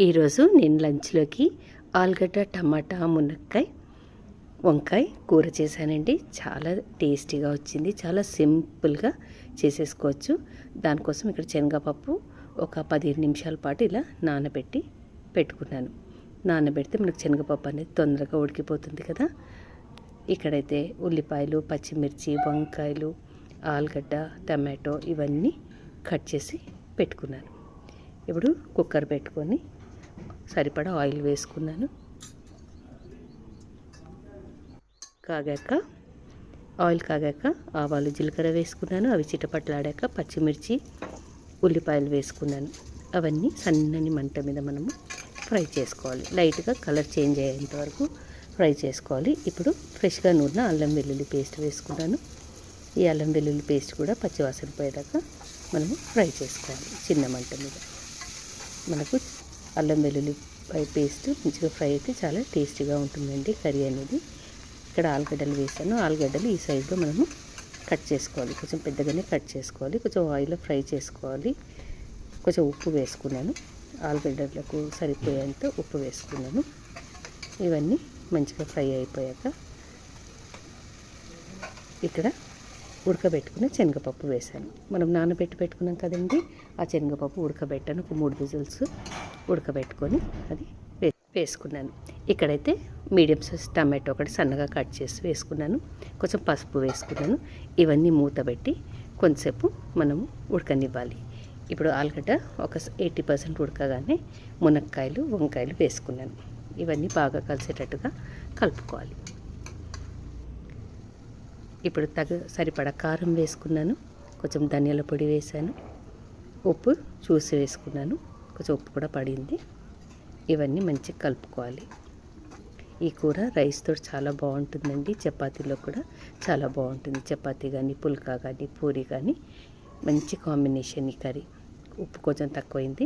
ఈరోజు నేను లంచ్లోకి ఆలుగడ్డ టమాటా మునక్కాయ వంకాయ కూర చేశానండి. చాలా టేస్టీగా వచ్చింది. చాలా సింపుల్గా చేసేసుకోవచ్చు. దానికోసం ఇక్కడ శనగపప్పు ఒక 15 నిమిషాల పాటు ఇలా నానబెట్టి పెట్టుకున్నాను. నానబెడితే మనకు శనగపప్పు అనేది తొందరగా ఉడికిపోతుంది కదా. ఇక్కడైతే ఉల్లిపాయలు, పచ్చిమిర్చి, వంకాయలు, ఆలుగడ్డ, టమాటో ఇవన్నీ కట్ చేసి పెట్టుకున్నాను. ఇప్పుడు కుక్కర్ పెట్టుకొని సరిపడా ఆయిల్ వేసుకున్నాను. ఆయిల్ కాగాక ఆవాలు, జీలకర్ర వేసుకున్నాను. అవి చిటపట్లాడాక పచ్చిమిర్చి, ఉల్లిపాయలు వేసుకున్నాను. అవన్నీ సన్నని మంట మీద మనము ఫ్రై చేసుకోవాలి. లైట్గా కలర్ చేంజ్ అయ్యేంత వరకు ఫ్రై చేసుకోవాలి. ఇప్పుడు ఫ్రెష్గా నూరిన అల్లం వెల్లుల్లి పేస్ట్ వేసుకున్నాను. ఈ అల్లం వెల్లుల్లి పేస్ట్ కూడా పచ్చివాసన పోయేదాకా మనము ఫ్రై చేసుకోవాలి చిన్న మంట మీద. మనకు అల్లం వెల్లుల్లి పేస్ట్ మంచిగా ఫ్రై అయితే చాలా టేస్టీగా ఉంటుందండి కర్రీ అనేది. ఇక్కడ ఆలుగడ్డలు వేసాను. ఆలుగడ్డలు ఈ సైజులో మనము కట్ చేసుకోవాలి. కొంచెం పెద్దగానే కట్ చేసుకోవాలి. కొంచెం ఆయిల్లో ఫ్రై చేసుకోవాలి. కొంచెం ఉప్పు వేసుకున్నాను. ఆలుగడ్డలకు సరిపోయేంత ఉప్పు వేసుకున్నాను. ఇవన్నీ మంచిగా ఫ్రై అయిపోయాక ఇక్కడ ఉడకబెట్టుకున్న శనగపప్పు వేసాను. మనం నానబెట్టి పెట్టుకున్నాం కదండి, ఆ శనగపప్పు ఉడకబెట్టాను. ఒక 3 విజిల్స్ ఉడకబెట్టుకొని అది వేసుకున్నాను. ఇక్కడైతే మీడియం సైజ్ టమాటో ఒకటి సన్నగా కట్ చేసి వేసుకున్నాను. కొంచెం పసుపు వేసుకున్నాను. ఇవన్నీ మూత పెట్టి కొంతసేపు మనము ఉడకనివ్వాలి. ఇప్పుడు ఆలుగడ్డ ఒక 80% ఉడకగానే మునక్కాయలు, వంకాయలు వేసుకున్నాను. ఇవన్నీ బాగా కలిసేటట్టుగా కలుపుకోవాలి. ఇప్పుడు సరిపడా కారం వేసుకున్నాను. కొంచెం ధనియాల పొడి వేసాను. ఉప్పు చూసి వేసుకున్నాను. కొంచెం ఉప్పు కూడా పడింది. ఇవన్నీ మంచిగా కలుపుకోవాలి. ఈ కూర రైస్తో చాలా బాగుంటుందండి. చపాతీలో కూడా చాలా బాగుంటుంది. చపాతీ కానీ, పుల్కా కానీ, పూరి కానీ మంచి కాంబినేషన్ ఈ కర్రీ. ఉప్పు కొంచెం తక్కువైంది,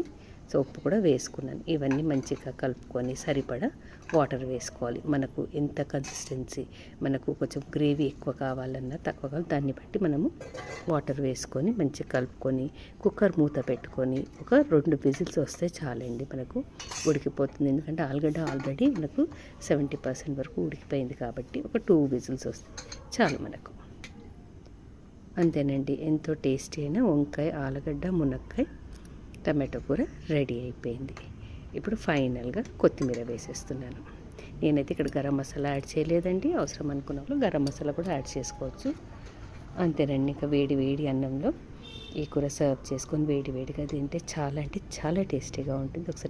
సో ఉప్పు కూడా వేసుకున్నాను. ఇవన్నీ మంచిగా కలుపుకొని సరిపడా వాటర్ వేసుకోవాలి. మనకు ఎంత కన్సిస్టెన్సీ, మనకు కొంచెం గ్రేవీ ఎక్కువ కావాలన్నా తక్కువ కావాలి, దాన్ని బట్టి మనము వాటర్ వేసుకొని మంచిగా కలుపుకొని కుక్కర్ మూత పెట్టుకొని ఒక 2 విజిల్స్ వస్తే చాలండి, మనకు ఉడికిపోతుంది. ఎందుకంటే ఆలుగడ్డ ఆల్రెడీ మనకు 70% వరకు ఉడికిపోయింది కాబట్టి ఒక 2 విజిల్స్ వస్తే చాలు మనకు. అంతేనండి, ఎంతో టేస్టీ అయిన వంకాయ, ఆలుగడ్డ, మునక్కాయ, టమాటో కూర రెడీ అయిపోయింది. ఇప్పుడు ఫైనల్గా కొత్తిమీర వేసేస్తున్నాను. నేనైతే ఇక్కడ గరం మసాలా యాడ్ చేయలేదండి. అవసరం అనుకున్న వాళ్ళు గరం మసాలా కూడా యాడ్ చేసుకోవచ్చు. అంతేనండి, ఇంకా వేడి వేడి అన్నంలో ఈ కూర సర్వ్ చేసుకొని వేడి వేడిగా తింటే చాలా అంటే చాలా టేస్టీగా ఉంటుంది. ఒకసారి